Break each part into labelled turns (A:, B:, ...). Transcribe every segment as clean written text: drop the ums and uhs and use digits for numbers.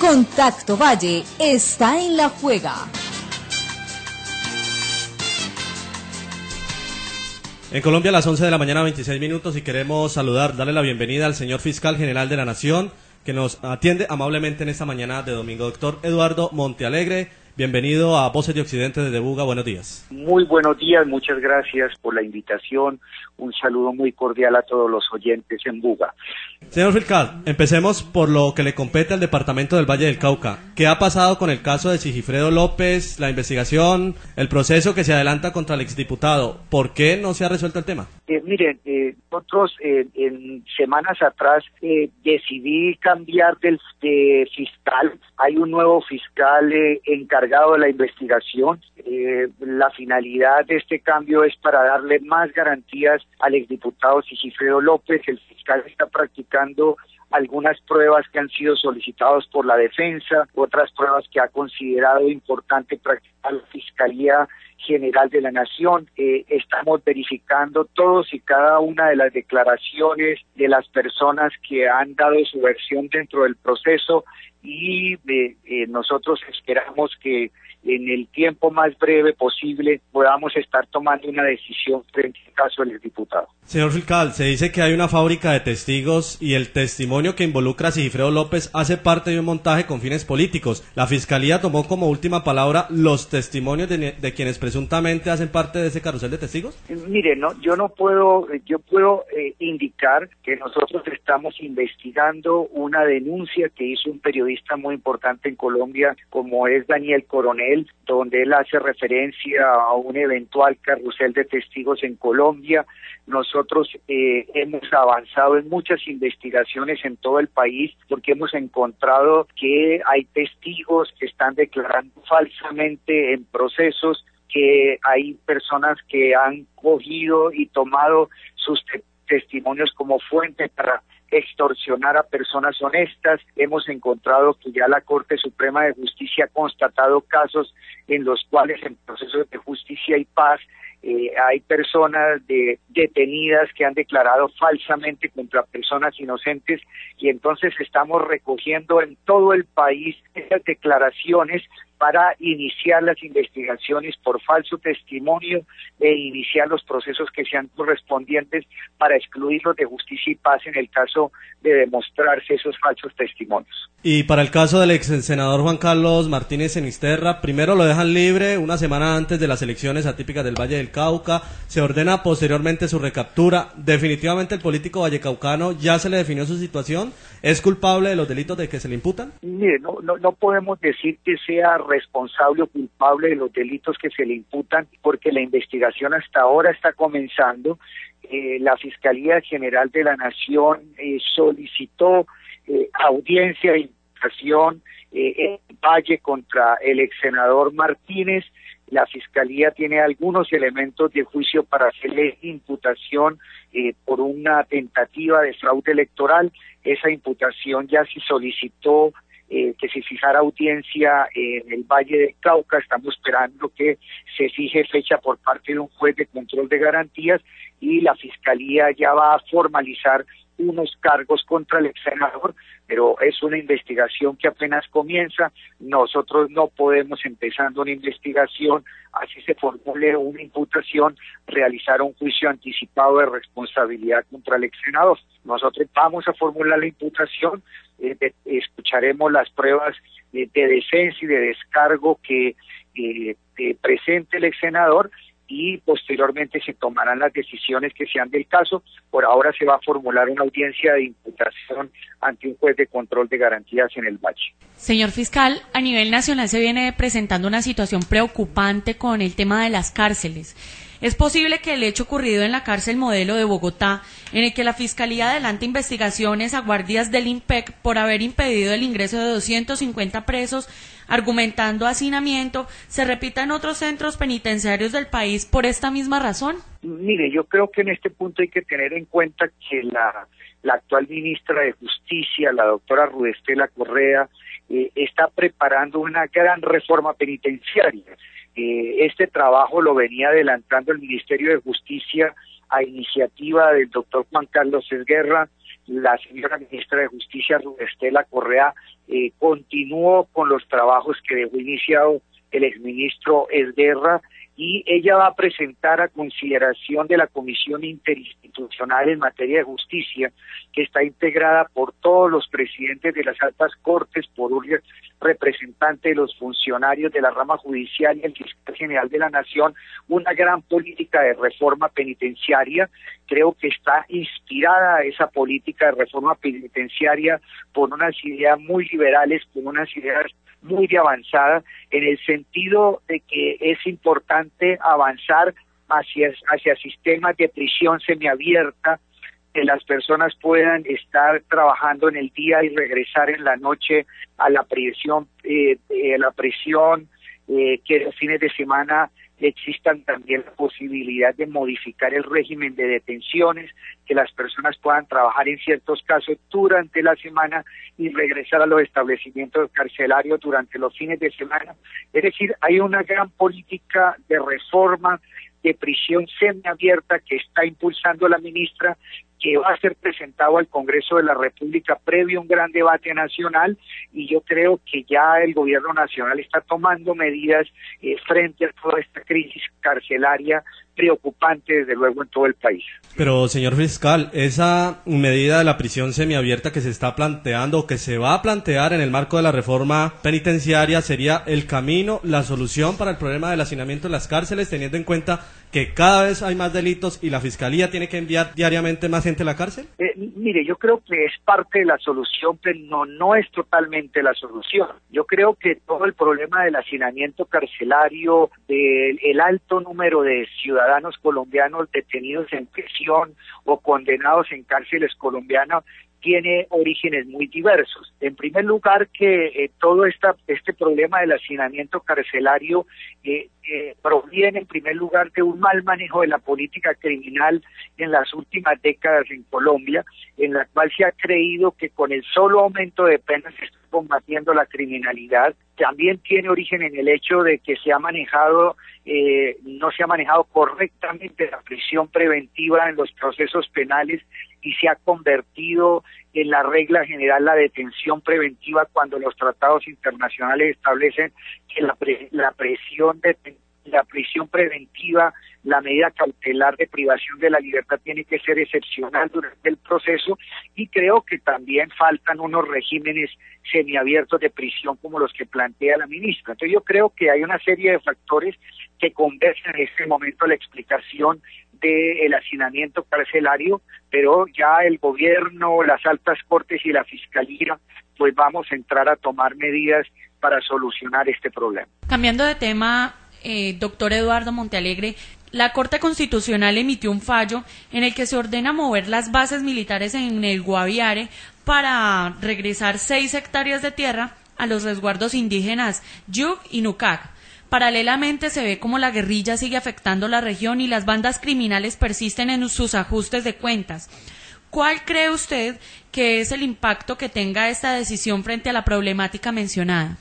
A: Contacto Valle está en la juega.
B: En Colombia a las 11 de la mañana 26 minutos y queremos darle la bienvenida al señor Fiscal General de la Nación que nos atiende amablemente en esta mañana de domingo. Doctor Eduardo Montealegre, bienvenido a Voces de Occidente desde Buga, buenos días.
C: Muy buenos días, muchas gracias por la invitación, un saludo muy cordial a todos los oyentes en Buga.
B: Señor Fiscal, empecemos por lo que le compete al departamento del Valle del Cauca. ¿Qué ha pasado con el caso de Sigifredo López, la investigación, el proceso que se adelanta contra el exdiputado? ¿Por qué no se ha resuelto el tema?
C: Miren, nosotros en semanas atrás decidí cambiar de fiscal. Hay un nuevo fiscal encargado de la investigación. La finalidad de este cambio es para darle más garantías al exdiputado Sigifredo López. El fiscal está practicando algunas pruebas que han sido solicitadas por la defensa, otras pruebas que ha considerado importante practicar la Fiscalía General de la Nación. Estamos verificando todos y cada una de las declaraciones de las personas que han dado su versión dentro del proceso y nosotros esperamos que en el tiempo más breve posible podamos estar tomando una decisión frente al caso del exdiputado.
B: Señor fiscal, se dice que hay una fábrica de testigos y el testimonio que involucra a Sigifredo López hace parte de un montaje con fines políticos. La Fiscalía tomó como última palabra los testimonios de quienes presuntamente hacen parte de ese carrusel de testigos.
C: Mire, yo puedo indicar que nosotros estamos investigando una denuncia que hizo un periodista muy importante en Colombia, como es Daniel Coronel, donde él hace referencia a un eventual carrusel de testigos en Colombia. Nosotros hemos avanzado en muchas investigaciones en todo el país porque hemos encontrado que hay testigos que están declarando falsamente en procesos, que hay personas que han cogido y tomado sus testimonios como fuente para extorsionar a personas honestas. Hemos encontrado que ya la Corte Suprema de Justicia ha constatado casos en los cuales en procesos de justicia y paz hay personas detenidas que han declarado falsamente contra personas inocentes, y entonces estamos recogiendo en todo el país esas declaraciones para iniciar las investigaciones por falso testimonio e iniciar los procesos que sean correspondientes para excluirlos de justicia y paz en el caso de demostrarse esos falsos testimonios.
B: Y para el caso del ex senador Juan Carlos Martínez Sinisterra, primero lo dejan libre una semana antes de las elecciones atípicas del Valle del Cauca, se ordena posteriormente su recaptura. Definitivamente el político vallecaucano ya se le definió su situación, ¿es culpable de los delitos de que se le imputan?
C: Mire, no podemos decir que sea responsable o culpable de los delitos que se le imputan, porque la investigación hasta ahora está comenzando. La Fiscalía General de la Nación solicitó audiencia e imputación en Valle contra el ex senador Martínez. La Fiscalía tiene algunos elementos de juicio para hacerle imputación por una tentativa de fraude electoral. Esa imputación ya se solicitó que se fijara audiencia en el Valle del Cauca. Estamos esperando que se fije fecha por parte de un juez de control de garantías y la Fiscalía ya va a formalizar unos cargos contra el ex senador, pero es una investigación que apenas comienza. Nosotros no podemos, empezando una investigación, así se formule una imputación, realizar un juicio anticipado de responsabilidad contra el ex senador. Nosotros vamos a formular la imputación, escucharemos las pruebas de defensa y de descargo que presente el ex senador, y posteriormente se tomarán las decisiones que sean del caso. Por ahora se va a formular una audiencia de imputación ante un juez de control de garantías en el Valle.
D: Señor fiscal, a nivel nacional se viene presentando una situación preocupante con el tema de las cárceles. ¿Es posible que el hecho ocurrido en la cárcel Modelo de Bogotá, en el que la Fiscalía adelanta investigaciones a guardias del IMPEC por haber impedido el ingreso de 250 presos, argumentando hacinamiento, se repita en otros centros penitenciarios del país por esta misma razón?
C: Mire, yo creo que en este punto hay que tener en cuenta que la actual ministra de Justicia, la doctora Rudestela Correa, está preparando una gran reforma penitenciaria. Este trabajo lo venía adelantando el Ministerio de Justicia a iniciativa del doctor Juan Carlos Esguerra. la señora ministra de Justicia, Estela Correa, continuó con los trabajos que dejó iniciado el exministro Esguerra, y ella va a presentar a consideración de la Comisión Interinstitucional en Materia de Justicia, que está integrada por todos los presidentes de las altas cortes, por un representante de los funcionarios de la rama judicial y el fiscal general de la Nación, una gran política de reforma penitenciaria. Creo que está inspirada esa política de reforma penitenciaria por unas ideas muy liberales, por unas ideas muy de avanzada, en el sentido de que es importante avanzar hacia sistemas de prisión semiabierta, que las personas puedan estar trabajando en el día y regresar en la noche a la prisión, que los fines de semana existan también la posibilidad de modificar el régimen de detenciones, que las personas puedan trabajar en ciertos casos durante la semana y regresar a los establecimientos carcelarios durante los fines de semana. Es decir, hay una gran política de reforma de prisión semiabierta que está impulsando la ministra, que va a ser presentado al Congreso de la República previo a un gran debate nacional, y yo creo que ya el gobierno nacional está tomando medidas frente a toda esta crisis carcelaria preocupante, desde luego, en todo el país.
B: Pero, señor fiscal, esa medida de la prisión semiabierta que se está planteando o que se va a plantear en el marco de la reforma penitenciaria, ¿sería el camino, la solución para el problema del hacinamiento en las cárceles, teniendo en cuenta que cada vez hay más delitos y la Fiscalía tiene que enviar diariamente más gente a la cárcel?
C: Mire, yo creo que es parte de la solución, pero no es totalmente la solución. Yo creo que todo el problema del hacinamiento carcelario, del alto número de ciudadanos colombianos detenidos en prisión o condenados en cárceles colombianas, tiene orígenes muy diversos. En primer lugar, que todo este problema del hacinamiento carcelario proviene en primer lugar de un mal manejo de la política criminal en las últimas décadas en Colombia, en la cual se ha creído que con el solo aumento de penas se está combatiendo la criminalidad. También tiene origen en el hecho de que no se ha manejado correctamente la prisión preventiva en los procesos penales, y se ha convertido en la regla general la detención preventiva, cuando los tratados internacionales establecen que la prisión preventiva, la medida cautelar de privación de la libertad, tiene que ser excepcional durante el proceso, y creo que también faltan unos regímenes semiabiertos de prisión como los que plantea la ministra. Entonces yo creo que hay una serie de factores que convergen en este momento la explicación del hacinamiento carcelario, pero ya el gobierno, las altas cortes y la Fiscalía, pues vamos a entrar a tomar medidas para solucionar este problema.
D: Cambiando de tema, doctor Eduardo Montealegre, la Corte Constitucional emitió un fallo en el que se ordena mover las bases militares en el Guaviare para regresar 6 hectáreas de tierra a los resguardos indígenas Yuk y Nucac. Paralelamente se ve como la guerrilla sigue afectando la región y las bandas criminales persisten en sus ajustes de cuentas. ¿Cuál cree usted que es el impacto que tenga esta decisión frente a la problemática mencionada?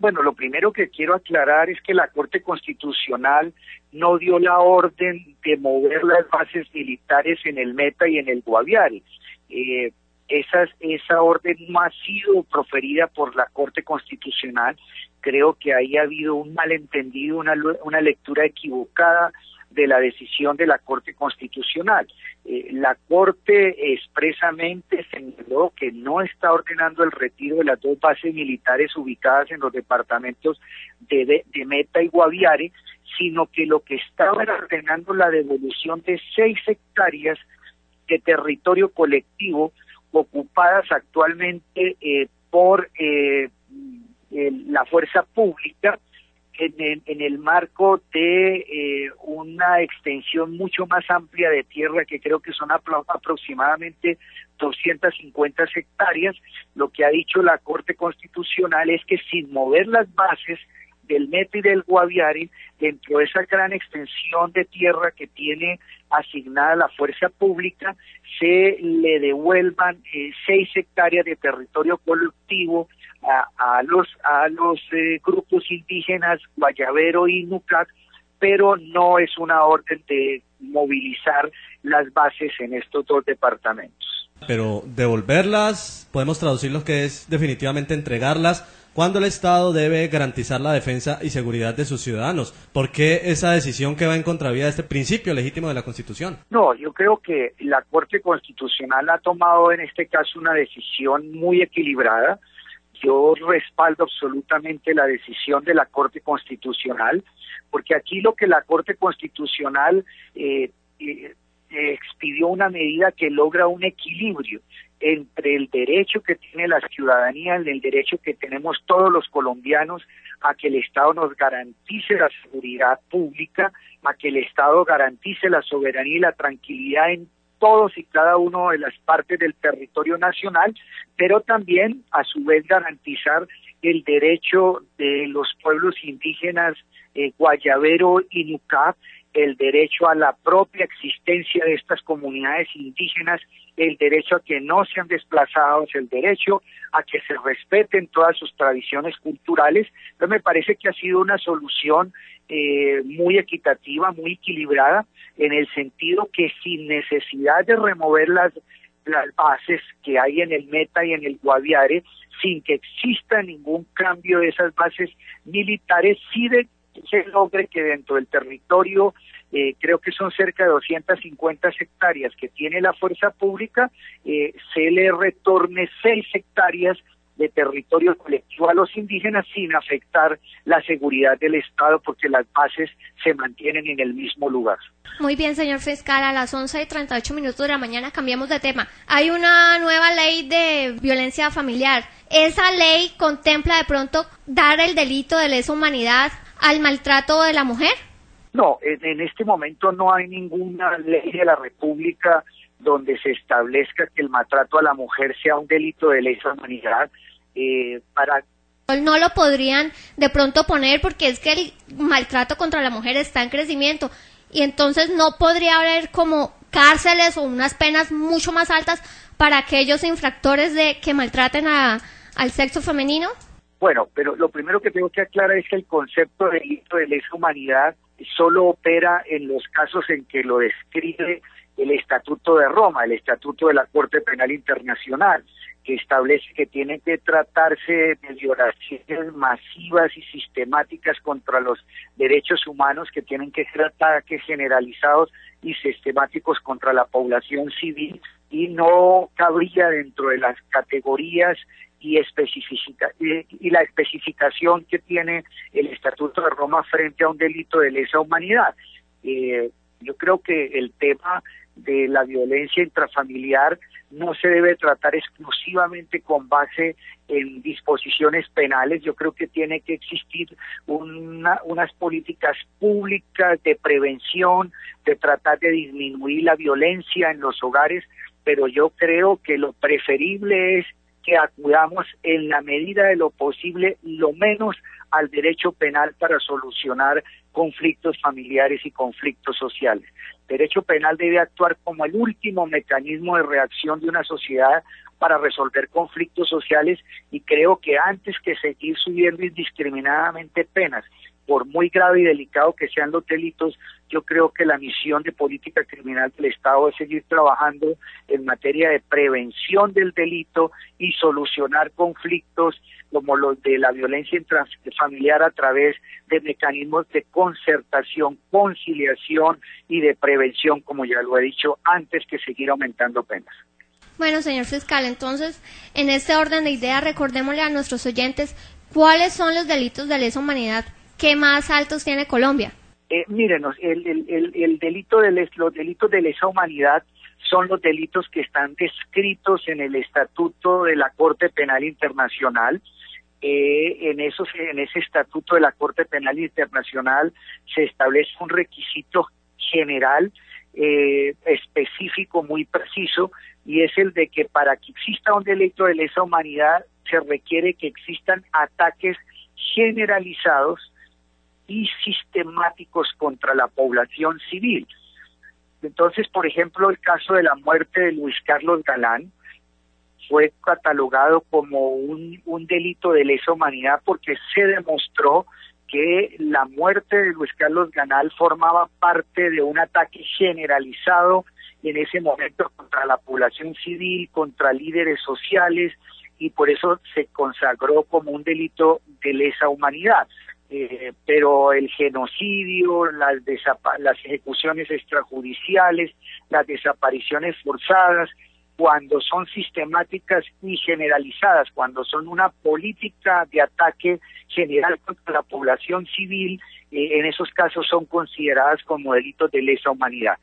C: Bueno, lo primero que quiero aclarar es que la Corte Constitucional no dio la orden de mover las bases militares en el Meta y en el Guaviare. Esa orden no ha sido proferida por la Corte Constitucional. Creo que ahí ha habido un malentendido, una lectura equivocada de la decisión de la Corte Constitucional. La Corte expresamente señaló que no está ordenando el retiro de las 2 bases militares ubicadas en los departamentos de Meta y Guaviare, sino que lo que estaba era ordenando la devolución de 6 hectáreas de territorio colectivo ocupadas actualmente por la fuerza pública en el marco de una extensión mucho más amplia de tierra, que creo que son aproximadamente 250 hectáreas. Lo que ha dicho la Corte Constitucional es que sin mover las bases del Meta y del Guaviare, dentro de esa gran extensión de tierra que tiene asignada la fuerza pública, se le devuelvan 6 hectáreas de territorio colectivo a los grupos indígenas Guayabero y Nucac, pero no es una orden de movilizar las bases en estos 2 departamentos.
B: Pero devolverlas, podemos traducir lo que es definitivamente entregarlas, cuando el Estado debe garantizar la defensa y seguridad de sus ciudadanos. ¿Por qué esa decisión que va en contravía de este principio legítimo de la Constitución?
C: No, yo creo que la Corte Constitucional ha tomado en este caso una decisión muy equilibrada. Yo respaldo absolutamente la decisión de la Corte Constitucional, porque aquí lo que la Corte Constitucional expidió una medida que logra un equilibrio entre el derecho que tiene la ciudadanía, el derecho que tenemos todos los colombianos a que el Estado nos garantice la seguridad pública, a que el Estado garantice la soberanía y la tranquilidad en todos y cada uno de las partes del territorio nacional, pero también a su vez garantizar el derecho de los pueblos indígenas Guayabero y Nucap, el derecho a la propia existencia de estas comunidades indígenas, el derecho a que no sean desplazados, el derecho a que se respeten todas sus tradiciones culturales. Entonces me parece que ha sido una solución muy equitativa, muy equilibrada, en el sentido que sin necesidad de remover las bases que hay en el Meta y en el Guaviare, sin que exista ningún cambio de esas bases militares, sí se logre que dentro del territorio, creo que son cerca de 250 hectáreas que tiene la fuerza pública, se le retorne 6 hectáreas de territorio colectivo a los indígenas sin afectar la seguridad del Estado, porque las bases se mantienen en el mismo lugar.
E: Muy bien, señor fiscal, a las 11:38 de la mañana cambiamos de tema. Hay una nueva ley de violencia familiar. ¿Esa ley contempla de pronto dar el delito de lesa humanidad al maltrato de la mujer?
C: No, en este momento no hay ninguna ley de la República donde se establezca que el maltrato a la mujer sea un delito de lesa humanidad.
E: No lo podrían de pronto poner porque es que el maltrato contra la mujer está en crecimiento y entonces no podría haber como cárceles o unas penas mucho más altas para aquellos infractores que maltraten al sexo femenino.
C: Bueno, pero lo primero que tengo que aclarar es que el concepto de delito de lesa humanidad solo opera en los casos en que lo describe el Estatuto de Roma, el Estatuto de la Corte Penal Internacional, que establece que tienen que tratarse de violaciones masivas y sistemáticas contra los derechos humanos, que tienen que ser ataques generalizados y sistemáticos contra la población civil, y no cabría dentro de las categorías y la especificación que tiene el Estatuto de Roma frente a un delito de lesa humanidad. Yo creo que el tema de la violencia intrafamiliar no se debe tratar exclusivamente con base en disposiciones penales. Yo creo que tiene que existir unas políticas públicas de prevención, de tratar de disminuir la violencia en los hogares, pero yo creo que lo preferible es que acudamos en la medida de lo posible lo menos al derecho penal para solucionar conflictos familiares y conflictos sociales. El derecho penal debe actuar como el último mecanismo de reacción de una sociedad para resolver conflictos sociales, y creo que antes que seguir subiendo indiscriminadamente penas, por muy grave y delicado que sean los delitos, yo creo que la misión de política criminal del Estado es seguir trabajando en materia de prevención del delito y solucionar conflictos como los de la violencia intrafamiliar a través de mecanismos de concertación, conciliación y de prevención, como ya lo he dicho, antes que seguir aumentando penas.
E: Bueno, señor fiscal, entonces, en este orden de ideas, recordémosle a nuestros oyentes cuáles son los delitos de lesa humanidad que más altos tiene Colombia.
C: Mírenos, los delitos de lesa humanidad son los delitos que están descritos en el Estatuto de la Corte Penal Internacional. En ese Estatuto de la Corte Penal Internacional se establece un requisito general, específico, muy preciso, y es el de que para que exista un delito de lesa humanidad se requiere que existan ataques generalizados y sistemáticos contra la población civil. Entonces, por ejemplo, el caso de la muerte de Luis Carlos Galán fue catalogado como un delito de lesa humanidad porque se demostró que la muerte de Luis Carlos Galán formaba parte de un ataque generalizado en ese momento contra la población civil, contra líderes sociales, y por eso se consagró como un delito de lesa humanidad. Pero el genocidio, las ejecuciones extrajudiciales, las desapariciones forzadas, cuando son sistemáticas y generalizadas, cuando son una política de ataque general contra la población civil, en esos casos son consideradas como delitos de lesa humanidad.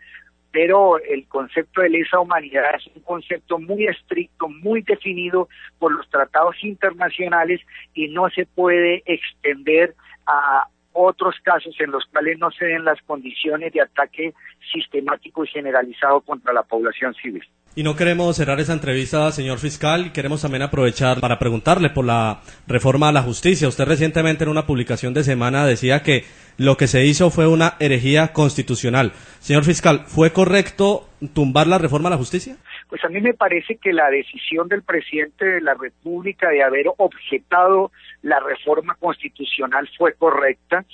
C: Pero el concepto de lesa humanidad es un concepto muy estricto, muy definido por los tratados internacionales y no se puede extender a otros casos en los cuales no se den las condiciones de ataque sistemático y generalizado contra la población civil.
B: Y no queremos cerrar esa entrevista, señor fiscal, queremos también aprovechar para preguntarle por la reforma a la justicia. Usted recientemente en una publicación de Semana decía que lo que se hizo fue una herejía constitucional. Señor fiscal, ¿fue correcto tumbar la reforma a la justicia?
C: Pues a mí me parece que la decisión del presidente de la República de haber objetado la reforma constitucional fue correcta.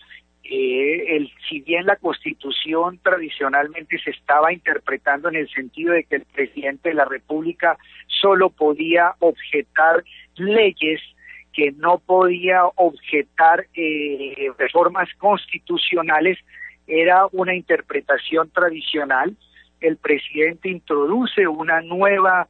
C: Si bien la Constitución tradicionalmente se estaba interpretando en el sentido de que el presidente de la República solo podía objetar leyes, que no podía objetar reformas constitucionales, era una interpretación tradicional. El presidente introduce una nueva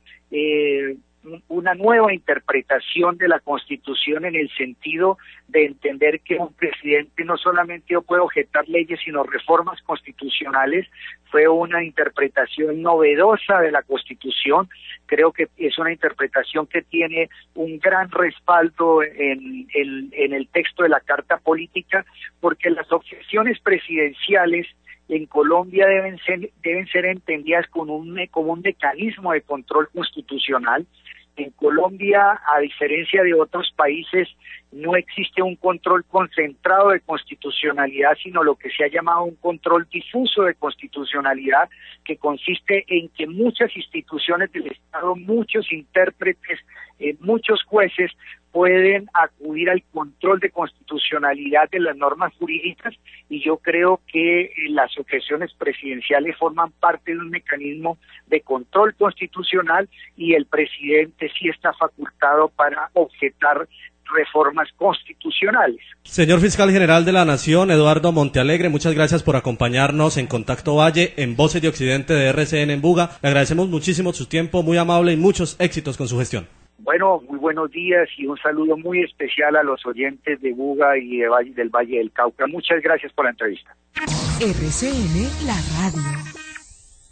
C: interpretación de la Constitución en el sentido de entender que un presidente no solamente puede objetar leyes, sino reformas constitucionales. Fue una interpretación novedosa de la Constitución. Creo que es una interpretación que tiene un gran respaldo en el texto de la Carta Política, porque las objeciones presidenciales en Colombia deben ser entendidas como un mecanismo de control constitucional. En Colombia, a diferencia de otros países, no existe un control concentrado de constitucionalidad, sino lo que se ha llamado un control difuso de constitucionalidad, que consiste en que muchas instituciones del Estado, muchos intérpretes, muchos jueces pueden acudir al control de constitucionalidad de las normas jurídicas, y yo creo que las objeciones presidenciales forman parte de un mecanismo de control constitucional, y el presidente sí está facultado para objetar reformas constitucionales.
B: Señor Fiscal General de la Nación, Eduardo Montealegre, muchas gracias por acompañarnos en Contacto Valle, en Voces de Occidente de RCN en Buga. Le agradecemos muchísimo su tiempo, muy amable, y muchos éxitos con su gestión.
C: Bueno, muy buenos días y un saludo muy especial a los oyentes de Buga y del Valle del Cauca. Muchas gracias por la entrevista.
A: RCN, la radio.